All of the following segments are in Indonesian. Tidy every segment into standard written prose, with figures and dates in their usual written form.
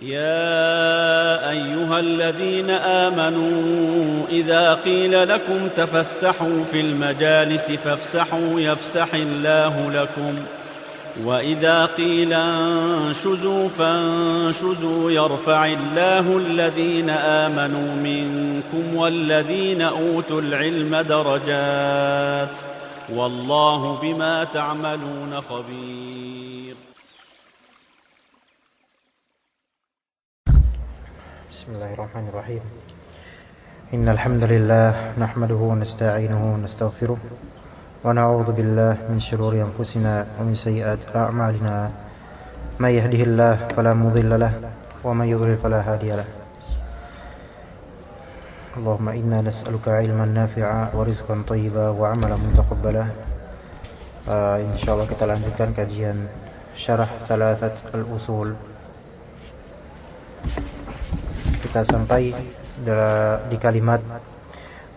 يا أيها الذين آمنوا إذا قيل لكم تفسحوا في المجالس فافسحوا يفسح الله لكم وإذا قيل انشزوا فانشزوا يرفع الله الذين آمنوا منكم والذين أوتوا العلم درجات والله بما تعملون خبير. Bismillahirrahmanirrahim. Innal hamdalillah nahmaduhu wa nasta'inuhu wa nastaghfiruh wa na'udzu billahi min shururi anfusina wa min sayyiati a'malina. May yahdihillahu fala mudilla lahu wa may yudlil fala hadiya lahu. Allahumma inna nas'aluka 'ilman nafi'a wa rizqan thayyiban wa 'amalan mutaqabbala. Insyaallah kita lanjutkan kajian syarah Thalathat al-Usul. Kita sampai di kalimat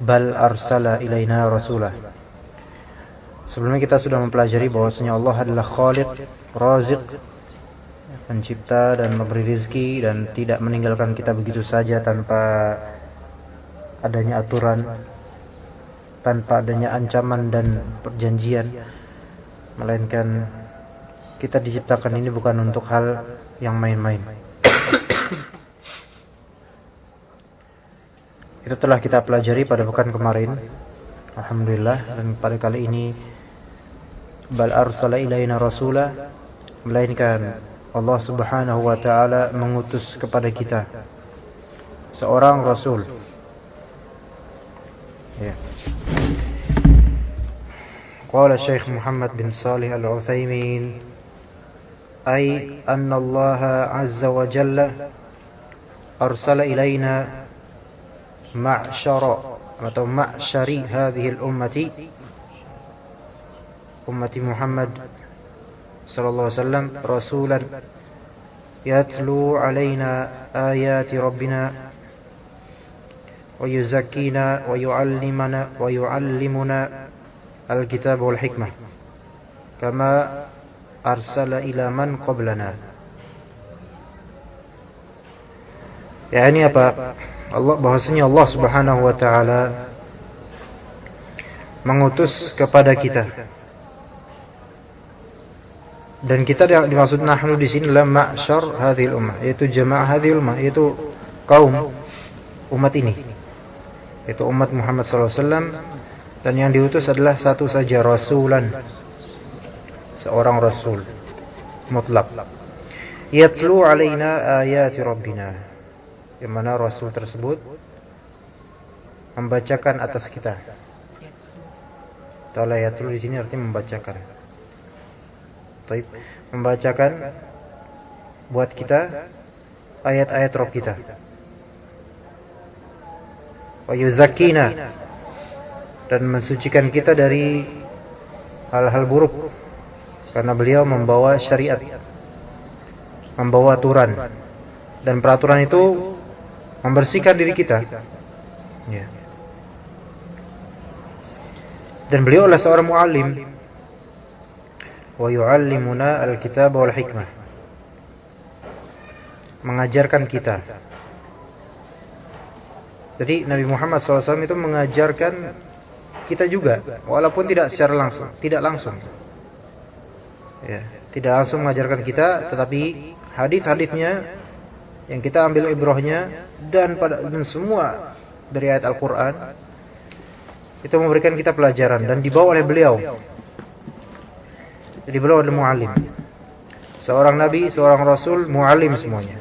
bal arsala ilaina rasulah. Sebelumnya kita sudah mempelajari bahwasanya Allah adalah Khaliq, Raziq, pencipta dan memberi rizki, dan tidak meninggalkan kita begitu saja tanpa adanya aturan, tanpa adanya ancaman dan perjanjian, melainkan kita diciptakan ini bukan untuk hal yang main-main. Itu telah kita pelajari pada pekan kemarin, alhamdulillah. Dan pada kali ini bal arsala ilaina rasulah, melainkan Allah Subhanahu wa taala mengutus kepada kita seorang rasul. Ya. Qala Syekh Muhammad bin Shalih Al-Utsaimin, ay anna Allah azza wa jalla arsala ilaina ma'syara atau ma'syari hadhihi al-ummati Muhammad sallallahu alaihi wasallam rasulan yatlu alaina ayati rabbina wa yuzakkina wa yu'allimuna al-kitab wal hikmah kama arsala ila man qablana. Ya, ini apa? Bahwasanya Allah Subhanahu wa taala mengutus kepada kita. Dan kita dimaksud nahnu di sini adalah ma'syar hadhil ummah, yaitu jamaah hadhil ummah, yaitu kaum umat ini. Yaitu umat Muhammad sallallahu alaihi wasallam, dan yang diutus adalah satu saja, rasulan. Seorang rasul mutlak. Yatlu alaina ayati rabbina, yang mana rasul tersebut membacakan atas kita. Talayatul di sini artinya membacakan. Taib, membacakan buat kita ayat-ayat Rabb kita. Wa yuzakkina, dan mensucikan kita dari hal-hal buruk, karena beliau membawa syariat, membawa aturan, dan peraturan itu membersihkan diri kita. Ya. Dan beliau adalah seorang muallim. Wa yu'allimuna al-kitab wal hikmah, mengajarkan kita. Jadi Nabi Muhammad SAW itu mengajarkan kita juga, walaupun tidak secara langsung, tidak langsung. Ya, tidak langsung mengajarkan kita, tetapi hadis-hadisnya yang kita ambil ibrahnya dan semua dari ayat Al-Quran itu memberikan kita pelajaran dan dibawa oleh beliau. Jadi beliau adalah muallim, seorang nabi, seorang rasul, muallim semuanya.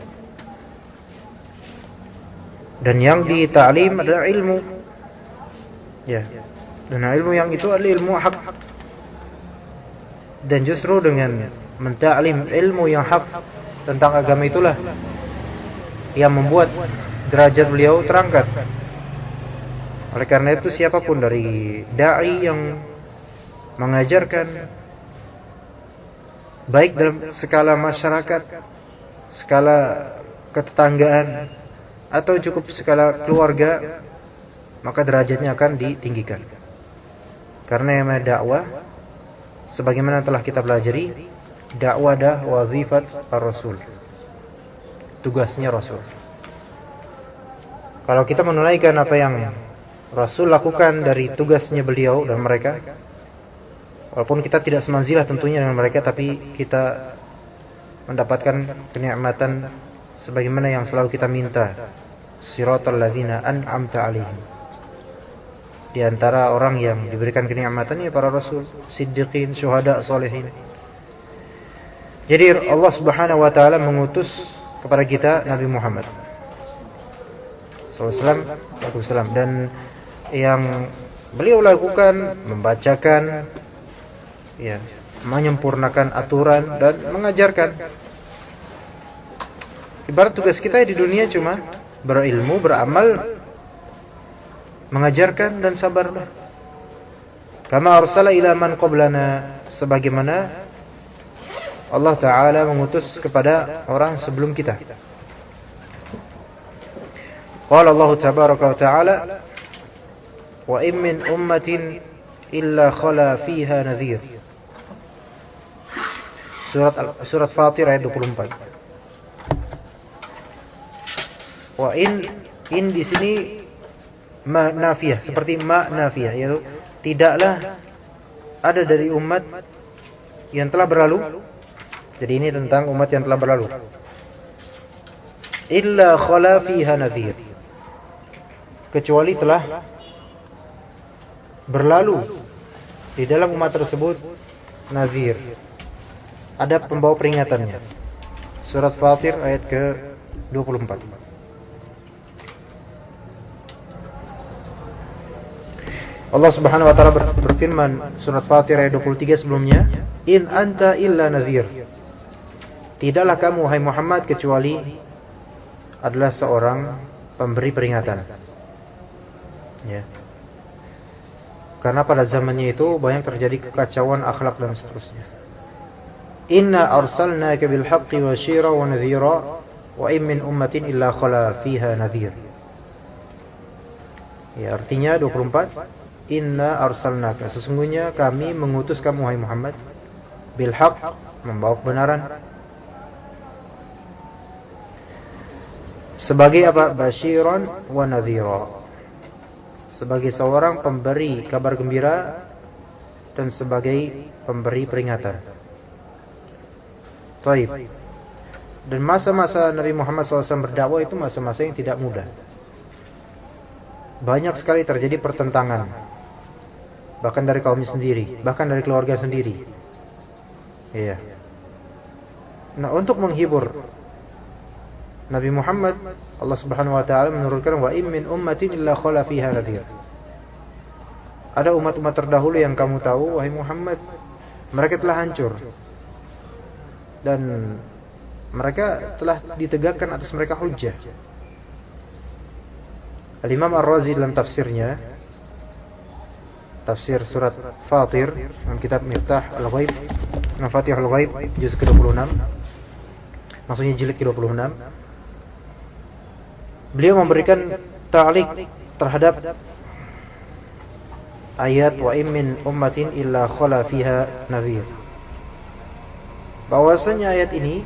Dan yang dita'lim adalah ilmu. Ya. Dan ilmu yang itu adalah ilmu hak. Dan justru dengan menta'lim ilmu yang hak tentang agama itulah yang membuat derajat beliau terangkat. Oleh karena itu siapapun dari da'i yang mengajarkan, baik dalam skala masyarakat, skala ketetanggaan, atau cukup skala keluarga, maka derajatnya akan ditinggikan. Karena yang dakwah, sebagaimana telah kita pelajari, dakwah adalah wazifat ar-rasul. tugasnya Rasul. Kalau kita menunaikan apa yang Rasul lakukan dari tugasnya beliau dan mereka, walaupun kita tidak semanzilah tentunya dengan mereka, tapi kita mendapatkan kenikmatan sebagaimana yang selalu kita minta. Siratal ladzina an'amta 'alaihim. Di antara orang yang diberikan kenikmatannya para rasul, siddiqin, syuhada, sholihin. Jadi Allah Subhanahu wa taala mengutus kepada kita Nabi Muhammad SAW, dan yang beliau lakukan membacakan, ya, menyempurnakan aturan dan mengajarkan. Ibarat tugas kita di dunia cuma berilmu, beramal, mengajarkan dan sabarlah. Kama arsala ila man qablana, sebagaimana Allah Ta'ala mengutus kepada orang sebelum kita. Qala Allah tabaraka wa ta'ala, wa in min ummatin illa khala fiha nadhir. Surat Fatir ayat 24. Wa in di sini ma nafiyah, seperti ma nafiyah, yaitu tidaklah ada dari umat yang telah berlalu. Jadi ini tentang umat yang telah berlalu. Illa khala fiha nadhir, kecuali telah berlalu di dalam umat tersebut nadhir, ada pembawa peringatannya. Surat Fatir ayat ke-24. Allah Subhanahu wa taala berfirman surat Fatir ayat 23 sebelumnya, in anta illa nadhir. Tidaklah kamu hai Muhammad kecuali adalah seorang pemberi peringatan. Ya. Karena pada zamannya itu banyak terjadi kekacauan akhlak dan seterusnya. Inna arsalnaka bil haqqi wasyira wa nadhira wa in min ummatin illa khala fiha nadhir. Ya, artinya 24, inna arsalnaka, sesungguhnya kami mengutus kamu hai Muhammad, bil haqq, membawa kebenaran, sebagai apa? Basyiran wa nadhira, sebagai seorang pemberi kabar gembira dan sebagai pemberi peringatan. Baik. Dan masa-masa Nabi Muhammad SAW berdakwah itu masa-masa yang tidak mudah. Banyak sekali terjadi pertentangan, bahkan dari kaumnya sendiri, bahkan dari keluarga sendiri. Iya. Nah, untuk menghibur Nabi Muhammad, Allah Subhanahu wa taala menurunkan wa in min ummatin illa khala fiha nadhir. Ada umat-umat terdahulu yang kamu tahu wahai Muhammad, mereka telah hancur dan mereka telah ditegakkan atas mereka hujjah. Al-Imam Ar-Razi dalam tafsirnya, tafsir surat Fatir dalam kitab Miftah Al-Ghaib, Mafatihul Ghaib, juz ke-26, maksudnya jilid ke-26, beliau memberikan ta'liq terhadap ayat wa in min ummatin illa khala fiha nadhir, bahwasanya ayat ini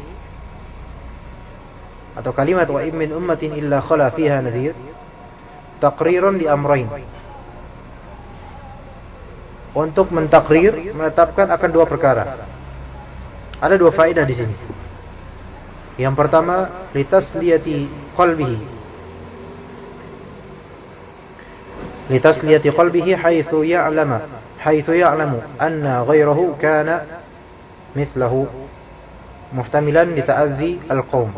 atau kalimat wa in min ummatin illa khala fiha nadhir taqriran di amrain, untuk mentakrir, menetapkan akan dua perkara. Ada dua faedah di sini. Yang pertama, litasliyati qalbihi, litasliyati qalbihi haitsu ya'lamu anna ghairahu kana mithlahu muhtamilan li ta'adzi al-qaum.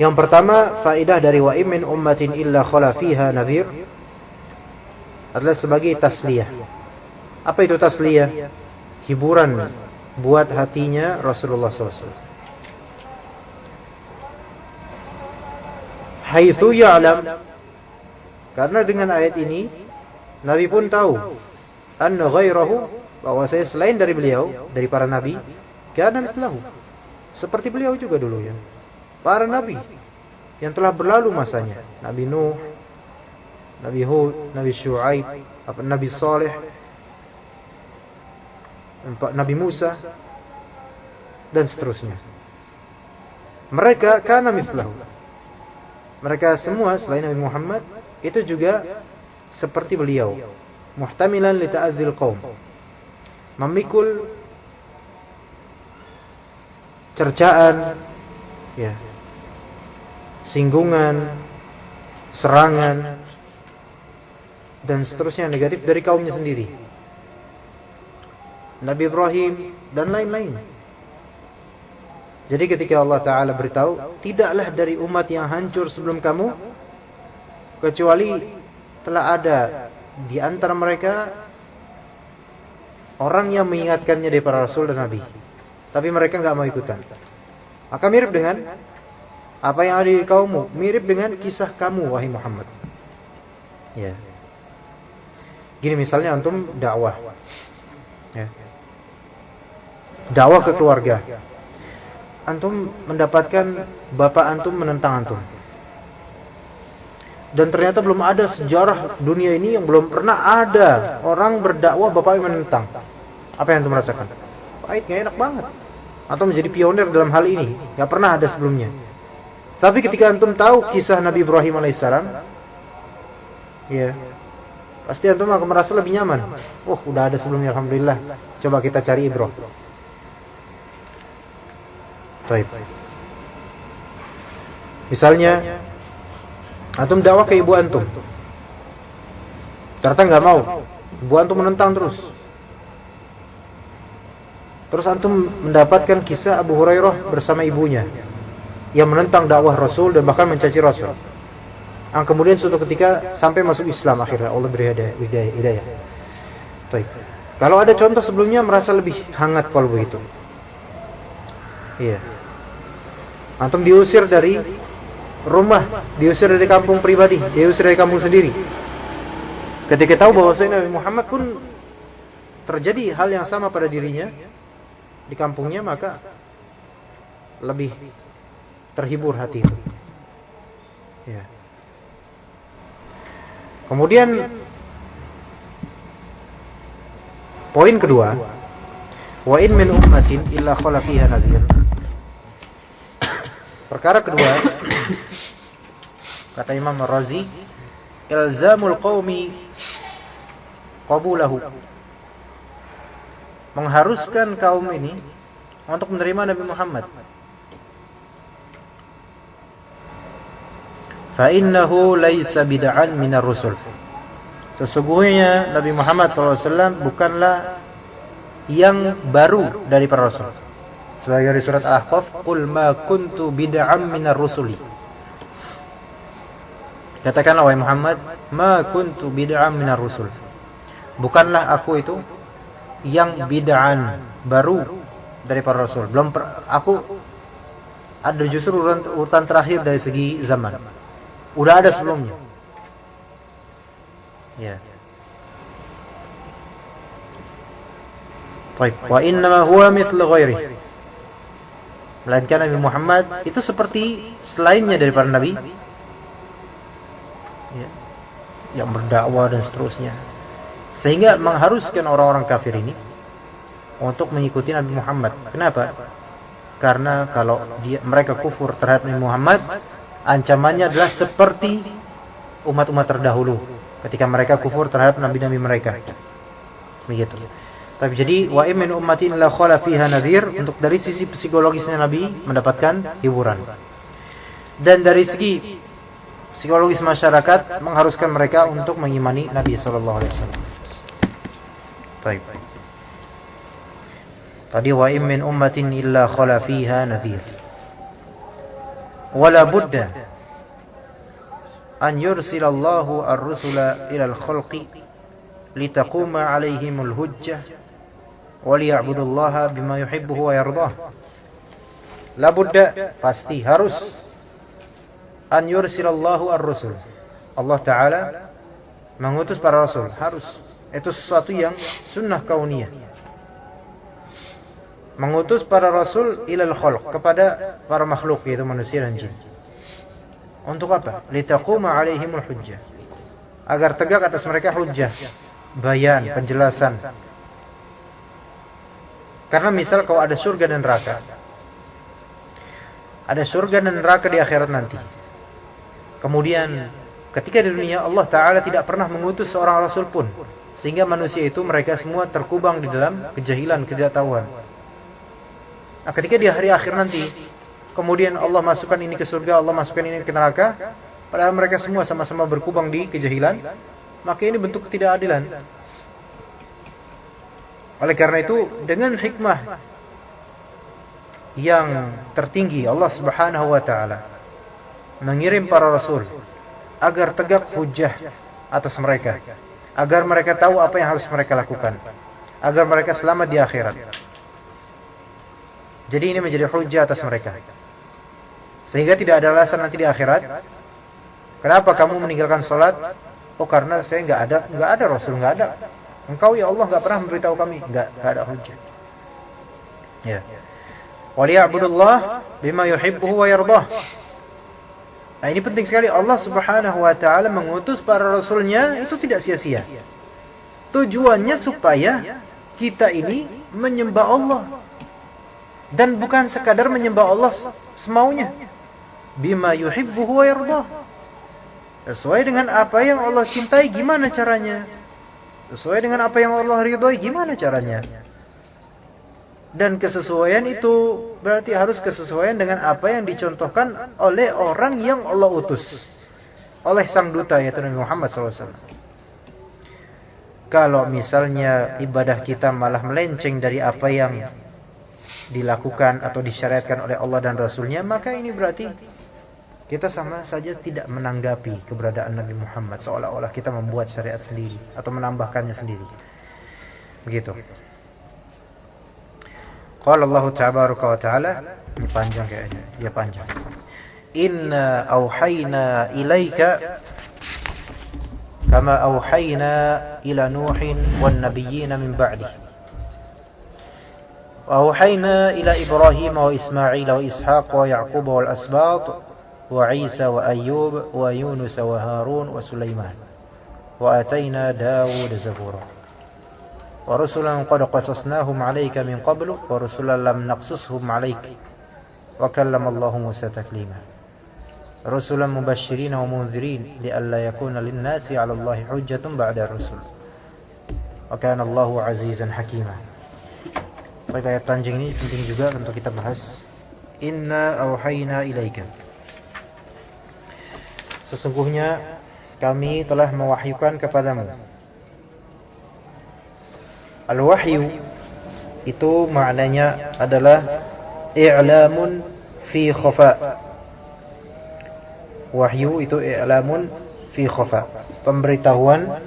Yang pertama, faedah dari wa in min ummatin illa khala fiha nadhir adalah sebagai tasliyah. Apa itu tasliyah? Hiburan buat hatinya Rasulullah SAW. Haitsu ya'lam, karena dengan ayat ini Nabi pun tahu anna ghairahu, bahwa saya selain dari beliau, dari para nabi, kana mithlahu, seperti beliau juga dulu ya. Para nabi yang telah berlalu masanya, Nabi Nuh, Nabi Hud, Nabi Syuaib, Nabi Saleh, Nabi Musa, dan seterusnya. mereka kana mithlahu. Mereka semua selain Nabi Muhammad itu juga seperti beliau, muhtamilan li ta'adzil qaum, memikul cercaan, ya, singgungan, serangan, dan seterusnya negatif dari kaumnya sendiri. Nabi Ibrahim dan lain-lain. Jadi ketika Allah Ta'ala beritahu, tidaklah dari umat yang hancur sebelum kamu kecuali telah ada di antara mereka orang yang mengingatkannya dari para rasul dan nabi, tapi mereka enggak mau ikutan. Maka mirip dengan apa yang ada di kaummu, mirip dengan kisah kamu wahai Muhammad. Ya. Gini misalnya antum dakwah. Ya. Dakwah ke keluarga. Antum mendapatkan bapak antum menentang antum. Dan ternyata belum ada sejarah dunia ini yang belum pernah ada orang berdakwah bapak yang menentang. Apa yang antum rasakan? Pahit, gak enak banget. Antum menjadi pionir dalam hal ini, gak pernah ada sebelumnya. Tapi ketika antum tahu kisah Nabi Ibrahim alaihissalam, ya, pasti antum akan merasa lebih nyaman. Udah ada sebelumnya, alhamdulillah. Coba kita cari ibrah. Baik. Misalnya antum dakwah ke ibu antum, ternyata nggak mau, ibu antum menentang terus. Terus antum mendapatkan kisah Abu Hurairah bersama ibunya yang menentang dakwah Rasul dan bahkan mencaci Rasul. Yang kemudian suatu ketika sampai masuk Islam akhirnya, Allah beri hidayah. Baik. Kalau ada contoh sebelumnya merasa lebih hangat kalau begitu. Iya. Antum diusir dari rumah, diusir dari kampung pribadi, diusir dari kampung sendiri. Ketika tahu bahwa Nabi Muhammad pun terjadi hal yang sama pada dirinya di kampungnya, maka lebih terhibur hati itu. Ya. Kemudian poin kedua, wa in min ummatin illa khala fiha nadhir. Perkara kedua, kata Imam Ar-Razi, ilzamul qaumi qabulahu, mengharuskan kaum ini untuk menerima Nabi Muhammad. Fa innahu laisa bid'an minar rusul. Sesungguhnya Nabi Muhammad SAW bukanlah yang baru dari para rasul. Sebagai dari surat Al-Ahqaf, qul ma kuntu bid'an minar rusuli. Katakanlah wahai Muhammad, ma kuntu bid'an minar rusul. Bukanlah aku itu yang bid'an, baru dari para rasul. Aku ada justru urutan terakhir dari segi zaman. Udah ada sebelumnya. Ya. Baik, wa innama huwa mithlu ghairi. Melainkan Nabi Muhammad itu seperti selainnya dari para nabi, ya, yang berdakwah dan seterusnya, sehingga mengharuskan orang-orang kafir ini untuk mengikuti Nabi Muhammad. Kenapa? Karena kalau mereka kufur terhadap Nabi Muhammad, ancamannya adalah seperti umat-umat terdahulu ketika mereka kufur terhadap nabi-nabi mereka. Begitu. Tapi jadi wa in min ummatin la khala fiha nadhir, untuk dari sisi psikologisnya Nabi mendapatkan hiburan. Dan dari segi psikologis masyarakat mengharuskan mereka untuk mengimani Nabi sallallahu alaihi wasallam. Baik. Tadi wa in min ummatin illa khala fiha nadhir. Wala budda an yursilallahu ar-rusula ila al-khalqi litaquma alaihimul hujjah waliya'budullaha bima yuhibbuhu wa yardah. La budda, pasti harus, an yursilallahu ar-rusul, Allah Ta'ala mengutus para rasul, harus. Itu sesuatu yang sunnah kauniyah. Mengutus para rasul ilal khalq, kepada para makhluk, yaitu manusia dan jin. Untuk apa? Litaquma alaihimul hujjah, agar tegak atas mereka hujjah, bayan, penjelasan. Karena misal kalau ada surga dan neraka, Ada surga dan neraka di akhirat nanti. Kemudian ketika di dunia Allah Ta'ala tidak pernah mengutus seorang rasul pun, sehingga manusia itu mereka semua terkubang di dalam kejahilan, ketidaktahuan. Nah, ketika di hari akhir nanti, kemudian Allah masukkan ini ke surga, Allah masukkan ini ke neraka, padahal mereka semua sama-sama berkubang di kejahilan, maka ini bentuk ketidakadilan. Oleh karena itu, dengan hikmah yang tertinggi, Allah Subhanahu wa Ta'ala mengirim para rasul agar tegak hujjah atas mereka, agar mereka tahu apa yang harus mereka lakukan, agar mereka selamat di akhirat. Jadi ini menjadi hujjah atas mereka, sehingga tidak ada alasan nanti di akhirat, kenapa kamu meninggalkan sholat? Oh, karena saya nggak ada rasul, nggak ada. Engkau ya Allah nggak pernah memberitahu kami, nggak ada hujjah. Ya. Waliya'budullah bima yuhibbuhu wa yardah. Nah, ini penting sekali. Allah Subhanahu wa Ta'ala mengutus para rasulnya itu tidak sia-sia. Tujuannya supaya kita ini menyembah Allah, dan bukan sekadar menyembah Allah semaunya. Bima yuhibbuhu wa yardah. Sesuai dengan apa yang Allah cintai, gimana caranya? Sesuai dengan apa yang Allah ridhoi, gimana caranya? Dan kesesuaian itu berarti harus kesesuaian dengan apa yang dicontohkan oleh orang yang Allah utus, oleh sang duta yaitu Nabi Muhammad SAW. Kalau misalnya ibadah kita malah melenceng dari apa yang dilakukan atau disyariatkan oleh Allah dan Rasulnya, maka ini berarti kita sama saja tidak menanggapi keberadaan Nabi Muhammad, seolah-olah kita membuat syariat sendiri atau menambahkannya sendiri. Begitu. Qala Allah tabaraka wa ta'ala, ini panjang kayaknya, ya panjang. Inna auhayna ilaika kama auhayna ila Nuhin wan nabiyyina min ba'di. Wa auhayna ila Ibrahim wa Ismail wa Ishaq wa Ya'qub wal asbat wa Isa wa Ayyub wa Yunus wa Harun wa Sulaiman wa atayna Dawud zabura wa rusulan qad qasasnahum 'alaika min qablu wa rusulan lam naqsushum 'alaika wa kallama Allahu Musa taklima rusulan mubasysyirin wa mundzirin li'alla yakuna lin-nasi 'ala Allahi hujjatun ba'da ar-rusul wa kana Allahu 'azizan hakima. Baik, ayat panjang ini penting juga untuk kita bahas. Inna auhayna ilaika, sesungguhnya kami telah mewahyukan kepadamu. Al-wahyu itu maknanya adalah i'lamun fi khafa. Wahyu itu i'lamun fi khafa, pemberitahuan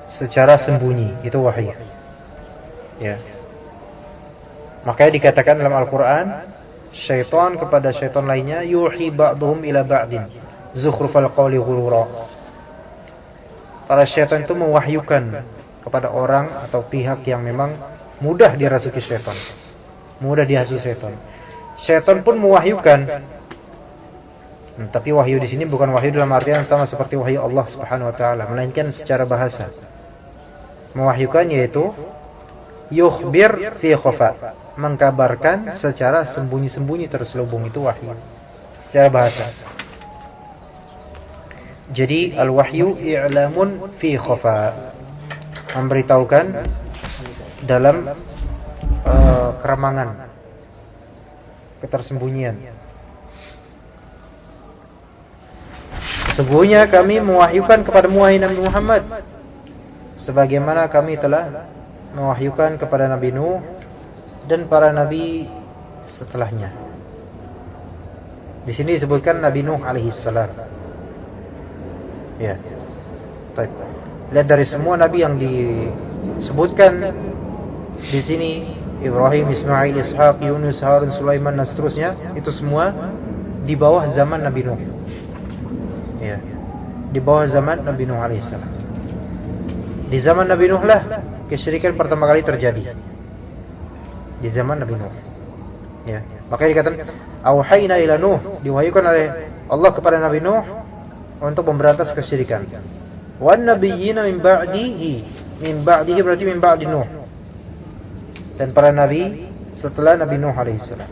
secara sembunyi, itu wahyu. Ya. Makanya dikatakan dalam Al-Qur'an, syaitan kepada syaitan lainnya, yuhi ba'duhum ila ba'din zukhrufal qawli ghurura. Para syaitan itu mewahyukan kepada orang atau pihak yang memang mudah dirasuki syaitan, mudah dihasut syaitan. Syaitan pun mewahyukan. Tapi wahyu di sini bukan wahyu dalam artian sama seperti wahyu Allah Subhanahu wa taala, melainkan secara bahasa. Mewahyukan yaitu yukhbir fi khafa, mengkabarkan secara sembunyi-sembunyi terselubung, itu wahyu secara bahasa. Jadi al-wahyu i'lamun fi khafa, memberitahukan dalam keremangan, ketersembunyian. Sesungguhnya kami mewahyukan kepada Nabi Muhammad sebagaimana kami telah mewahyukan kepada Nabi Nuh dan para nabi setelahnya. Di sini disebutkan Nabi Nuh alaihissalam. Ya. Baik. Lihat dari semua nabi yang disebutkan di sini, Ibrahim, Ismail, Ishaq, Yunus, Harun, Sulaiman dan seterusnya, itu semua di bawah zaman Nabi Nuh. Ya. Di bawah zaman Nabi Nuh alaihissalam. Di zaman Nabi Nuh lah kesyirikan pertama kali terjadi. Di zaman Nabi Nuh. Ya. Makanya dikatakan auhayna ila Nuh, diwahyukan oleh Allah kepada Nabi Nuh untuk memberantas kesyirikan. Wan nabiyyina min ba'dihi berarti min ba'di Nuh. Dan para nabi setelah Nabi Nuh alaihissalam.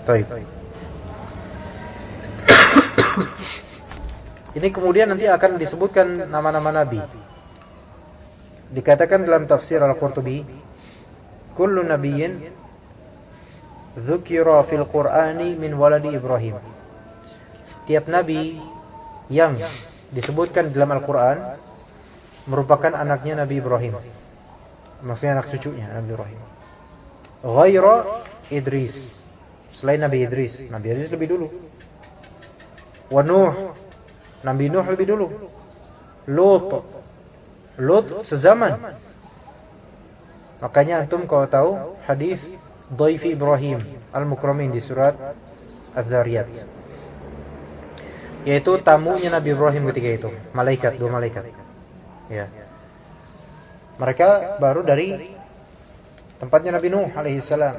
Baik. Ini kemudian nanti akan disebutkan nama-nama nabi. Dikatakan dalam tafsir Al-Qurtubi, kullu nabiyyin dzukira fil Qur'ani min waladi Ibrahim. Setiap nabi yang disebutkan dalam Al-Qur'an merupakan anaknya Nabi Ibrahim. Maksudnya anak cucunya Nabi Ibrahim. Ghaira Idris, selain Nabi Idris. Nabi Idris lebih dulu. Wa Nuh, Nabi Nuh lebih dulu. Lut sezaman. Makanya antum kalau tahu hadis Dhaifi Ibrahim Al-Mukramin di surat Az-Zariyat, yaitu tamunya Nabi Ibrahim ketika itu, malaikat, 2 malaikat. Ya. Mereka baru dari tempatnya Nabi Nuh alaihissalam.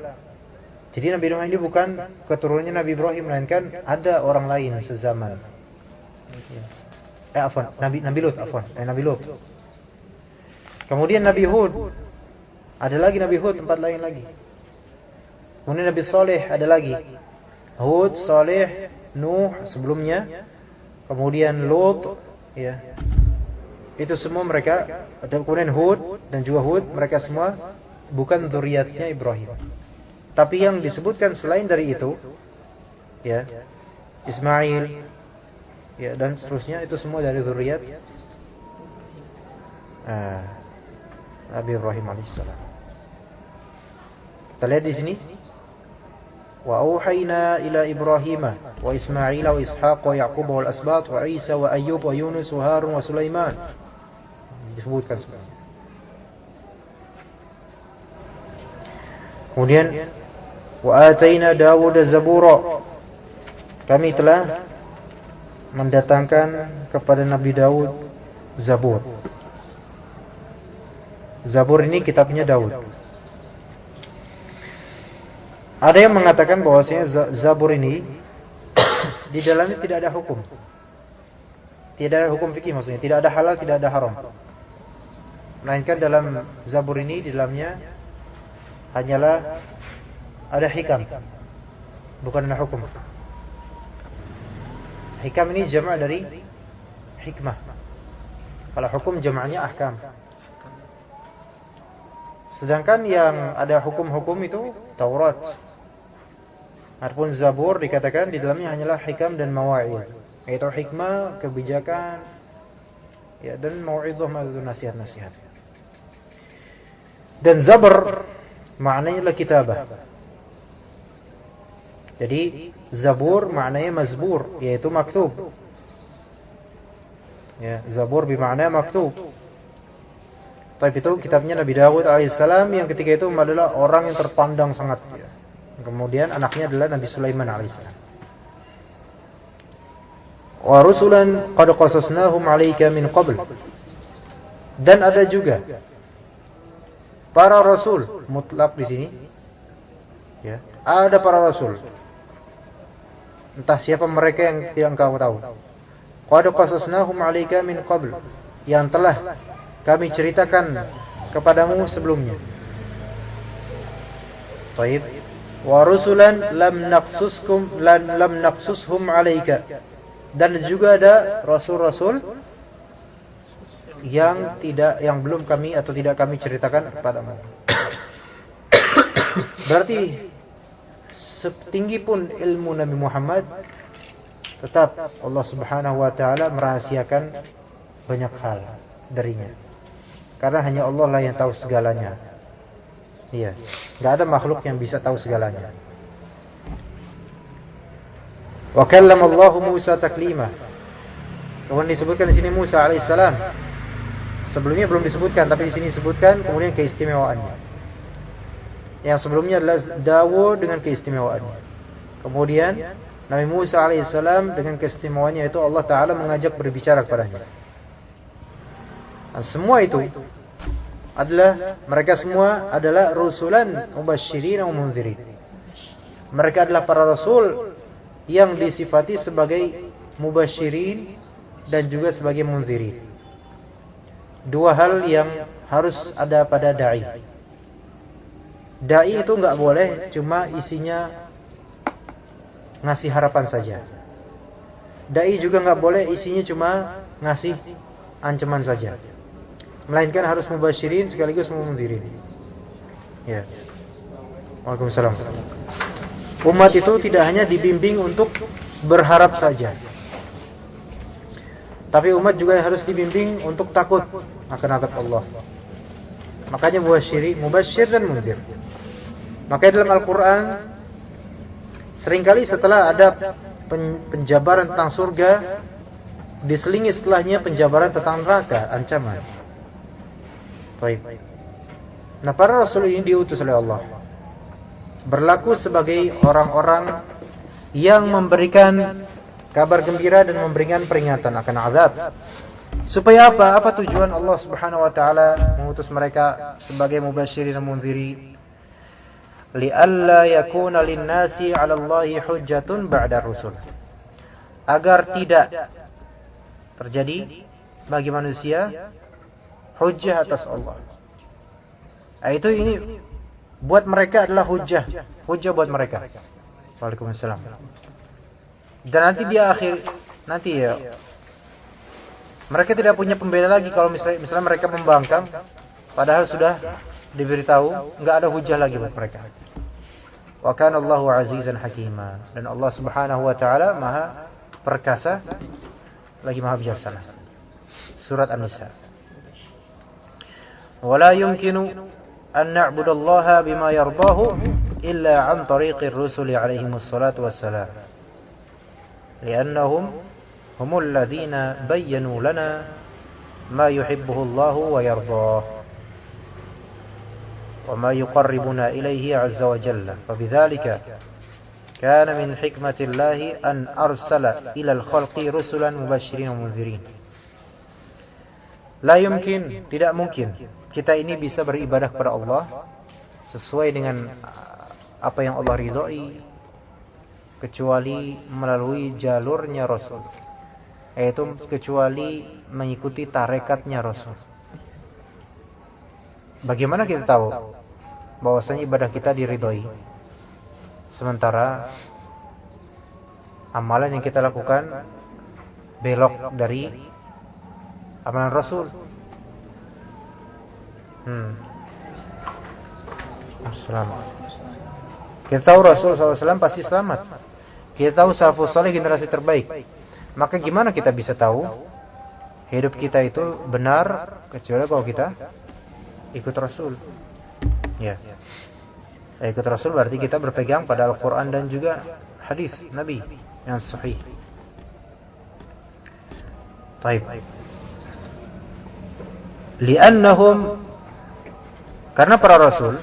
Jadi Nabi Nuh ini bukan keturunannya Nabi Ibrahim, melainkan ada orang lain sezaman. Nabi Lut. Kemudian Nabi Hud, ada lagi Nabi Hud, tempat lain lagi. Kemudian Nabi Saleh ada lagi. Hud, Saleh, Nuh sebelumnya. Kemudian Lut, ya. Itu semua mereka, kemudian Hud dan juga Hud, mereka semua bukan zuriatnya Ibrahim. Tapi yang disebutkan selain dari itu, ya, Ismail, ya, dan seterusnya, itu semua dari zuriat Nabi Ibrahim alaihissalam. Kita lihat di sini, wa auhayna ila Ibrahim wa Ismail wa Ishaq wa Yaqub wal asbat wa Isa wa Ayyub wa Yunus wa Harun wa Sulaiman. Disebutkan semua. Kemudian wa ataina Dawud zabura, kami telah mendatangkan kepada Nabi Daud Zabur. Zabur ini kitabnya Daud. Ada yang mengatakan bahwasanya Zabur ini di dalamnya tidak ada hukum. Tidak ada hukum fikih, maksudnya tidak ada halal, tidak ada haram. Melainkan dalam Zabur ini di dalamnya hanyalah ada hikam, bukan ada hukum. Hikam ini jama' dari hikmah. Kalau hukum jama'nya ahkam. Sedangkan yang ada hukum-hukum itu Taurat. Adapun Zabur dikatakan di dalamnya hanyalah hikam dan mawa'id, yaitu hikmah, kebijakan, ya, dan mau'idhah, nasihat-nasihat. Dan Zabur maknanya adalah kitabah. Jadi Zabur maknanya mazbur, yaitu maktub. Ya, Zabur bermakna maktub. Tapi itu kitabnya Nabi Daud alaihissalam yang ketika itu adalah orang yang terpandang sangat. Ya. Kemudian anaknya adalah Nabi Sulaiman alaihissalam. Wa rusulan qad qasasnahum 'alaika min qabl. Dan ada juga para rasul, mutlak di sini. Ya, ada para rasul. Entah siapa mereka yang tidak engkau tahu. Qad qasasnahum 'alaika min qabl, yang telah kami ceritakan kepadamu sebelumnya. Baik. Wa rusulan lam naqsushum 'alaika. Dan juga ada rasul-rasul yang belum kami atau tidak kami ceritakan kepadamu. Berarti setinggi pun ilmu Nabi Muhammad, tetap Allah Subhanahu wa taala merahasiakan banyak hal darinya. Karena hanya Allah lah yang tahu segalanya. Iya, enggak ada makhluk yang bisa tahu segalanya. Wa kallama Allahu Musa taklima. Kemudian disebutkan di sini Musa alaihissalam. Sebelumnya belum disebutkan, tapi di sini disebutkan kemudian keistimewaannya. Yang sebelumnya adalah Dawud dengan keistimewaannya. Kemudian Nabi Musa alaihissalam dengan keistimewaannya itu Allah Ta'ala mengajak berbicara kepadanya. Dan semua itu adalah, mereka semua adalah rusulan mubasysyirin wa mundzirin. Mereka adalah para rasul yang disifati sebagai mubasysyirin dan juga sebagai mundzirin. Dua hal yang harus ada pada da'i. Da'i itu enggak boleh cuma isinya ngasih harapan saja. Dai juga nggak boleh isinya cuma ngasih ancaman saja, melainkan harus mubasyirin sekaligus mundzirin. Ya. Waalaikumsalam. Umat itu tidak hanya dibimbing untuk berharap saja, tapi umat juga harus dibimbing untuk takut akan azab Allah. Makanya mubasyir dan mundzir. Makanya dalam Al-Quran seringkali setelah ada penjabaran tentang surga, diselingi setelahnya penjabaran tentang neraka, ancaman. Baik. Nah, para rasul ini diutus oleh Allah berlaku sebagai orang-orang yang memberikan kabar gembira dan memberikan peringatan akan azab. Supaya apa? Apa tujuan Allah Subhanahu wa taala mengutus mereka sebagai mubasyirin dan mundziri? Li'alla yakuna lin-nasi 'ala Allahi hujjatun ba'da rusul. Agar tidak terjadi bagi manusia hujjah atas Allah. Itu ini buat mereka adalah hujjah buat mereka. Waalaikumsalam. Dan nanti ya mereka tidak punya pembeda lagi kalau misalnya mereka membangkang padahal sudah diberitahu, enggak ada hujjah lagi buat mereka. Wa kana Allahu 'azizan hakima, dan Allah Subhanahu wa taala Maha perkasa lagi Maha bijaksana. Surat An-Nisa. Wala yumkinu an na'budallaha bima yardahu illa 'an tariqir rusuli 'alaihimus salatu wassalam. Li'annahum humul ladzina bayyanu lana ma yuhibbuhu Allahu wa yardah. Wa ma yuqarribuna ilayhi 'azza wa jalla. Fabidhalika kana min hikmatillahi an arsala ilal khalqi rusulan mubasysyirin wa mundzirin. La yumkin, tidak mungkin kita ini bisa beribadah kepada Allah sesuai dengan apa yang Allah ridhoi kecuali melalui jalurnya Rasul, yaitu kecuali mengikuti tarekatnya Rasul. Bagaimana kita tahu bahwasanya ibadah kita diridhoi sementara amalan yang kita lakukan belok dari amalan Rasul? Selamat. Kita tahu Rasul SAW pasti selamat. Kita tahu salafus saleh generasi terbaik. Maka gimana kita bisa tahu hidup kita itu benar kecuali kalau kita ikut Rasul? Ya. Ikut Rasul berarti kita berpegang pada Al-Quran dan juga hadis Nabi yang sahih. Baik. Li'annahum, karena para rasul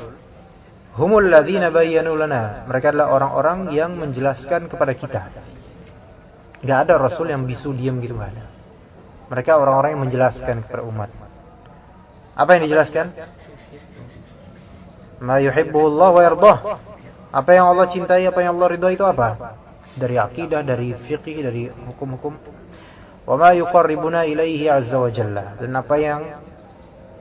humul ladzina bayyanu lana, mereka adalah orang-orang yang menjelaskan kepada kita. Enggak ada rasul yang bisu diam gitu, enggak ada. Mereka orang-orang yang menjelaskan kepada umat. Apa yang dijelaskan? Ma yuhibbullah wa yardah. Apa yang Allah cintai, apa yang Allah ridha itu apa? Dari akidah, dari fikih, dari hukum-hukum. Wa ma yuqarribuna ilaihi azza wa jalla. Dan apa yang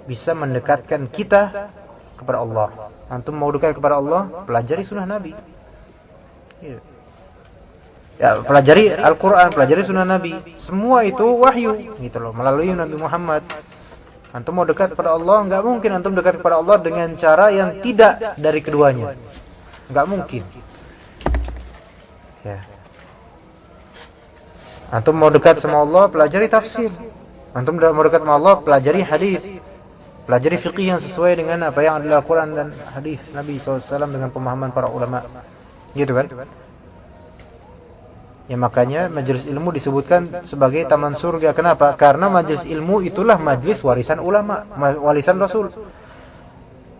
bisa mendekatkan kita kepada Allah. Antum mau dekat kepada Allah, pelajari sunnah Nabi. Ya, pelajari Al-Quran, pelajari sunnah Nabi. Semua itu wahyu, gitu loh, melalui Nabi Muhammad. Antum mau dekat kepada Allah, nggak mungkin antum dekat kepada Allah dengan cara yang tidak dari keduanya. Nggak mungkin. Ya. Antum mau dekat sama Allah, pelajari tafsir. Antum mau dekat sama Allah, pelajari hadis. Pelajari fikih yang sesuai dengan apa yang ada di Al-Quran dan hadis Nabi SAW dengan pemahaman para ulama. Gitu kan? Ya, makanya majelis ilmu disebutkan sebagai taman surga. Kenapa? Karena majelis ilmu itulah majelis warisan ulama, warisan Rasul.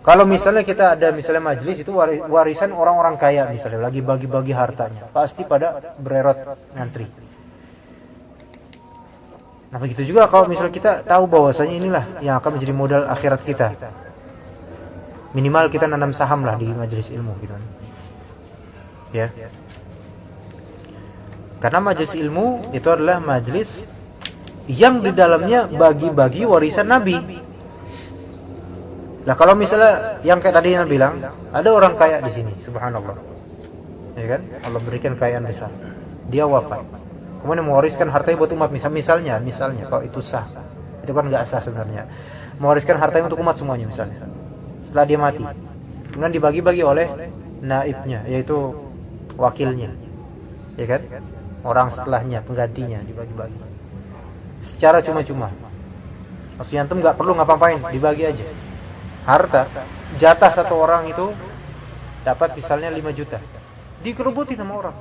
Kalau misalnya kita ada misalnya majelis itu warisan orang-orang kaya misalnya, lagi bagi-bagi hartanya, pasti pada bererot ngantri. Nah, begitu juga kalau misalnya kita tahu bahwasanya inilah yang akan menjadi modal akhirat kita. Minimal kita nanam saham lah di majelis ilmu gitu. Ya. Karena majelis ilmu itu adalah majelis yang di dalamnya bagi-bagi warisan Nabi. Nah, kalau misalnya yang kayak tadi yang bilang, ada orang kaya di sini, subhanallah. ya kan? Allah berikan kekayaan besar, dia wafat, kemudian mewariskan hartanya buat umat, misalnya kalau itu sah, itu kan nggak sah sebenarnya, mewariskan hartanya untuk umat semuanya misalnya, setelah dia mati, kemudian dibagi-bagi oleh naibnya, yaitu wakilnya, ya kan? Orang setelahnya, penggantinya, dibagi-bagi secara cuma-cuma. Maksudnya antum nggak perlu ngapa-ngapain, dibagi aja. Harta jatah satu orang itu dapat misalnya 5 juta, dikerubutin sama orang,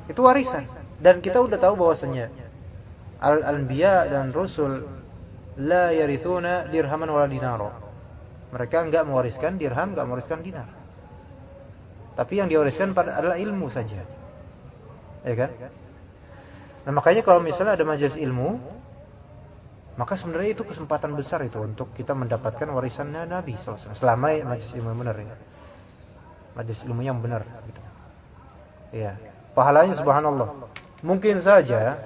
itu warisan. Dan kita udah tahu bahwasanya al-anbiya dan rasul la yarithuna dirhaman wala dinaro, mereka enggak mewariskan dirham, enggak mewariskan dinar, tapi yang diwariskan adalah ilmu saja, ya kan? Nah makanya kalau misalnya ada majelis ilmu, maka sebenarnya itu kesempatan besar itu untuk kita mendapatkan warisannya Nabi SAW, selama majelis ilmu yang benar, ya. Majelis ilmu yang benar gitu. Ya, pahalanya subhanallah. Mungkin saja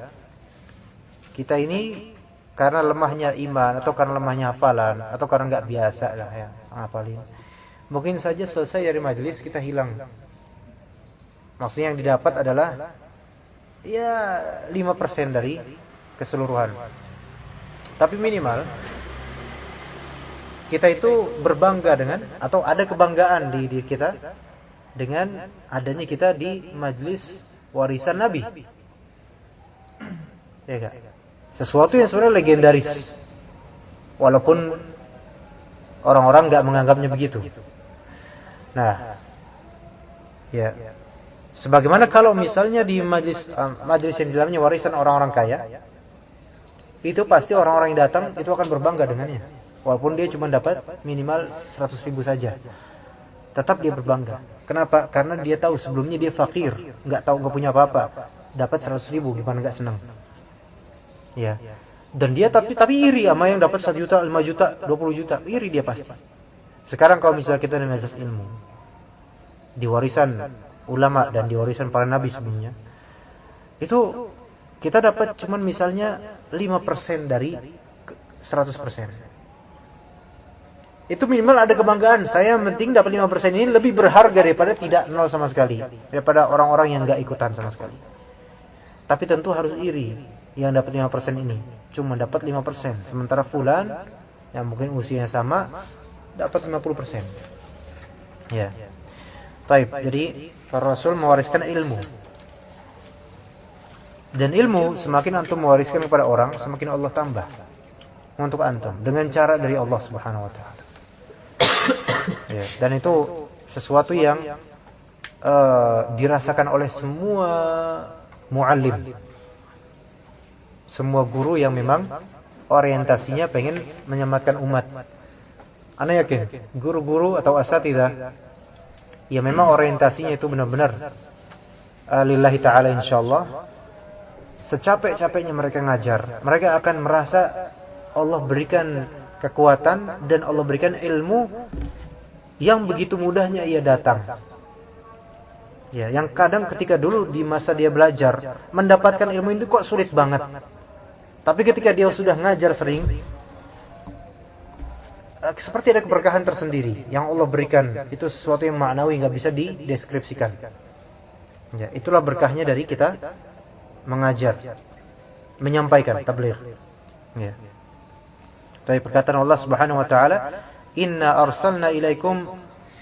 kita ini karena lemahnya iman, atau karena lemahnya hafalan, atau karena nggak biasa lah ya ngapalin, mungkin saja selesai dari majelis kita hilang. Maksudnya yang didapat adalah ya 5% dari keseluruhan. Tapi minimal kita itu berbangga dengan, atau ada kebanggaan di diri kita dengan adanya kita di majelis warisan Nabi. Ya kan? Sesuatu yang sebenarnya legendaris, walaupun orang-orang nggak menganggapnya begitu. Nah, ya, sebagaimana kalau misalnya di majelis yang di dalamnya warisan orang-orang kaya, itu pasti orang-orang yang datang itu akan berbangga dengannya, walaupun dia cuma dapat minimal 100.000 saja, tetap dia berbangga. Kenapa? Karena dia tahu sebelumnya dia fakir, nggak punya apa-apa, dapat 100.000, gimana nggak senang? Ya, dan dia tapi iri sama yang dapat 1 juta, 5 juta, 20 juta, iri dia pasti. Sekarang kalau misalnya kita di majelis ilmu, di warisan ulama dan di warisan para nabi sebelumnya, itu kita dapat cuman misalnya 5% dari 100%. Itu minimal ada kebanggaan. Saya penting dapat 5% ini lebih berharga daripada tidak nol sama sekali, daripada orang-orang yang nggak ikutan sama sekali. Tapi tentu harus iri yang dapat 5% ini, cuma dapat 5%, sementara fulan yang mungkin usianya sama dapat 50%. Ya. Baik, jadi para rasul mewariskan ilmu. Dan ilmu semakin antum mewariskan kepada orang, semakin Allah tambah untuk antum dengan cara dari Allah Subhanahu wa taala. Ya, dan itu sesuatu yang dirasakan oleh semua muallim, semua guru yang memang orientasinya pengen menyelamatkan umat. Ana yakin guru-guru atau asatidzah ya memang orientasinya itu benar-benar lillahi ta'ala, insyaallah secapek-capeknya mereka ngajar, mereka akan merasa Allah berikan kekuatan dan Allah berikan ilmu yang begitu mudahnya ia datang. Ya, yang kadang ketika dulu di masa dia belajar mendapatkan ilmu itu kok sulit banget. Tapi ketika dia sudah ngajar sering, seperti ada keberkahan tersendiri yang Allah berikan. Itu sesuatu yang maknawi, nggak bisa dideskripsikan. Ya, itulah berkahnya dari kita mengajar, menyampaikan tabligh. Ya. Dari perkataan Allah Subhanahu wa taala, "Inna arsalna ilaikum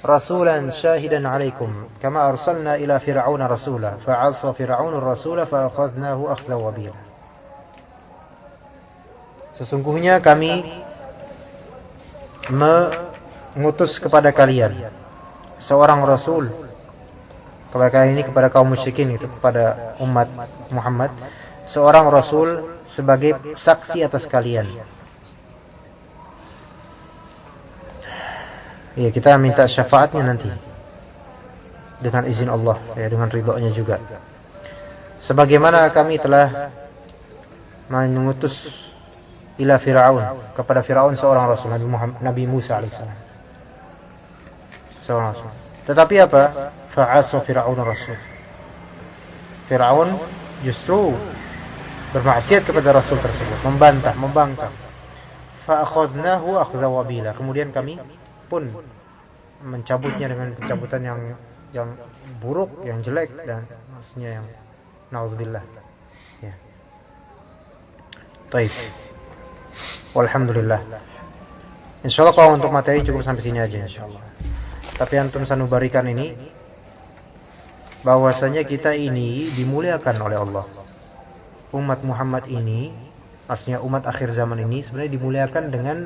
rasulan syahidan 'alaikum kama arsalna ila fir'auna rasula fa'asa fir'aunur rasula fa akhadnahu akhdan wabila." Sesungguhnya kami mengutus kepada kalian seorang rasul, kepada kalian ini, kepada kaum musyrikin itu, kepada umat Muhammad, seorang rasul sebagai saksi atas kalian. Ya, kita minta syafaatnya nanti dengan izin Allah, ya, dengan ridhonya juga. Sebagaimana kami telah mengutus ila Fir'aun, kepada Fir'aun seorang rasul, Nabi Musa alaihissalam, seorang rasul. Tetapi apa? Fa'asa Fir'aun rasul. Fir'aun justru bermaksiat kepada rasul tersebut, membantah, membangkang. Fa'akhadnahu akhdha wabila. Kemudian kami pun mencabutnya dengan pencabutan yang yang buruk, yang jelek, dan maksudnya yang naudzubillah. Ya. Baik. Walhamdulillah. Insyaallah kalau untuk materi cukup sampai sini aja insyaallah. Tapi antum sanubarikan ini bahwasanya kita ini dimuliakan oleh Allah. Umat Muhammad ini, maksudnya umat akhir zaman ini sebenarnya dimuliakan dengan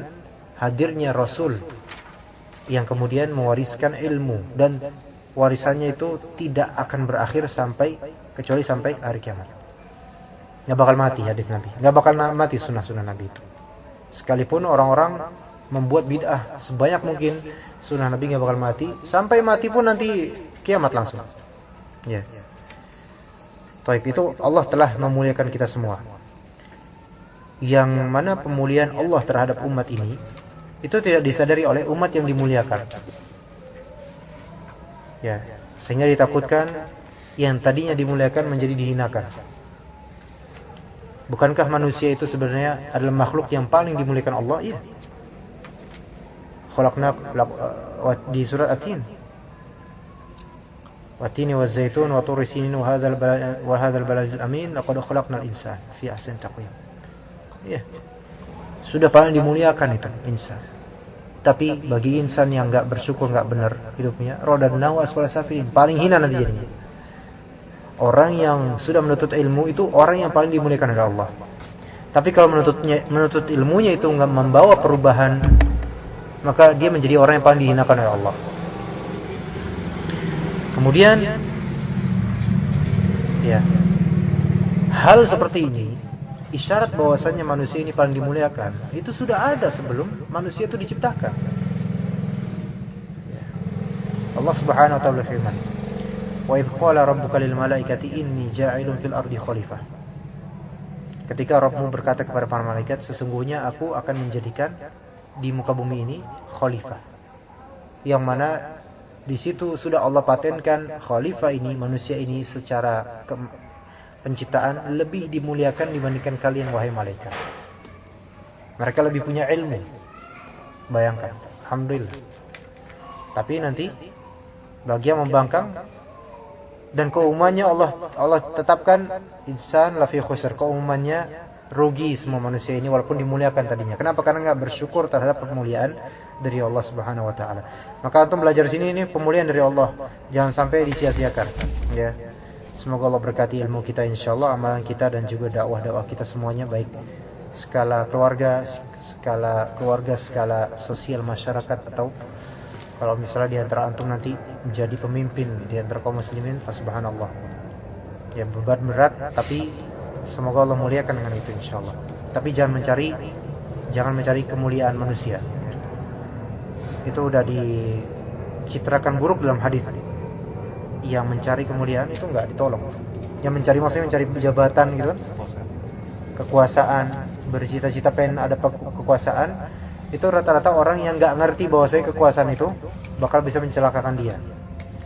hadirnya Rasul yang kemudian mewariskan ilmu, dan warisannya itu tidak akan berakhir kecuali sampai hari kiamat. Nggak bakal mati hadis Nabi, nggak bakal mati sunnah-sunnah Nabi itu. Sekalipun orang-orang membuat bid'ah sebanyak mungkin, sunnah Nabi nggak bakal mati. Sampai mati pun nanti kiamat langsung. Ya. Taib itu Allah telah memuliakan kita semua. Yang mana pemuliaan Allah terhadap umat ini itu tidak disadari oleh umat yang dimuliakan. Ya, sehingga ditakutkan yang tadinya dimuliakan menjadi dihinakan. Bukankah manusia itu sebenarnya adalah makhluk yang paling dimuliakan Allah? Iya. Khalaqna di surat At-Tin. Wat-tini waz-zaitun wa turi sinin wa hadzal baladil amin laqad khalaqnal insana fi ahsani taqwim. Iya. Sudah paling dimuliakan itu insan. Tapi bagi insan yang enggak bersyukur, enggak benar hidupnya, rodadnahu asfala safilin, paling hina nanti jadinya. Orang yang sudah menuntut ilmu itu orang yang paling dimuliakan oleh Allah. Tapi kalau menuntut ilmunya itu enggak membawa perubahan, maka dia menjadi orang yang paling dihinakan oleh Allah. Kemudian ya, hal seperti ini isyarat bahwasannya manusia ini paling dimuliakan itu sudah ada sebelum manusia itu diciptakan. Allah Subhanahu wa taala firman, "Wa idz qala rabbuka lil malaikati inni ja'ilun fil ardi khalifah." Ketika Rabbmu berkata kepada para malaikat, sesungguhnya aku akan menjadikan di muka bumi ini khalifah. Yang mana di situ sudah Allah patenkan khalifah ini, manusia ini secara penciptaan lebih dimuliakan dibandingkan kalian wahai malaikat. Mereka lebih punya ilmu. Bayangkan, alhamdulillah. Tapi nanti bagi yang membangkang dan keumumannya Allah tetapkan insan lafi khusr, keumumannya rugi semua manusia ini walaupun dimuliakan tadinya. Kenapa? Karena enggak bersyukur terhadap kemuliaan dari Allah Subhanahu wa taala. Maka antum belajar sini ini pemuliaan dari Allah. Jangan sampai disia-siakan, ya. Semoga Allah berkati ilmu kita insyaallah, amalan kita dan juga dakwah-dakwah kita semuanya, baik skala keluarga, skala sosial masyarakat, atau kalau misalnya di antara antum nanti menjadi pemimpin di antara kaum muslimin, subhanallah. Ya beban berat, tapi semoga Allah muliakan dengan itu insyaallah. Tapi jangan mencari kemuliaan manusia. Itu udah dicitrakan buruk dalam hadis. Yang mencari kemuliaan itu enggak ditolong. Yang maksudnya mencari jabatan gitu kan, kekuasaan, bercita-cita pengen ada kekuasaan, itu rata-rata orang yang enggak ngerti bahwasanya kekuasaan itu bakal bisa mencelakakan dia.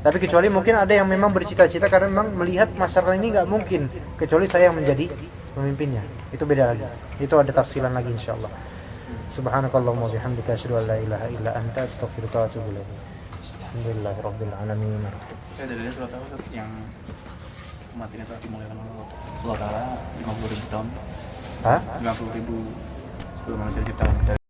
Tapi kecuali mungkin ada yang memang bercita-cita karena memang melihat masyarakat ini enggak mungkin kecuali saya yang menjadi pemimpinnya. Itu beda lagi. Itu ada tafsilan lagi insyaallah. Subhanakallahumma wa bihamdika asyhadu an la ilaha illa anta astaghfiruka wa atubu ilaik. Alhamdulillahirabbil alamin. Saya dari surat apa yang umat ini telah dimuliakan Allah Subhanahu wa taala 50.000 tahun. 50.000 sebelum manusia diciptakan.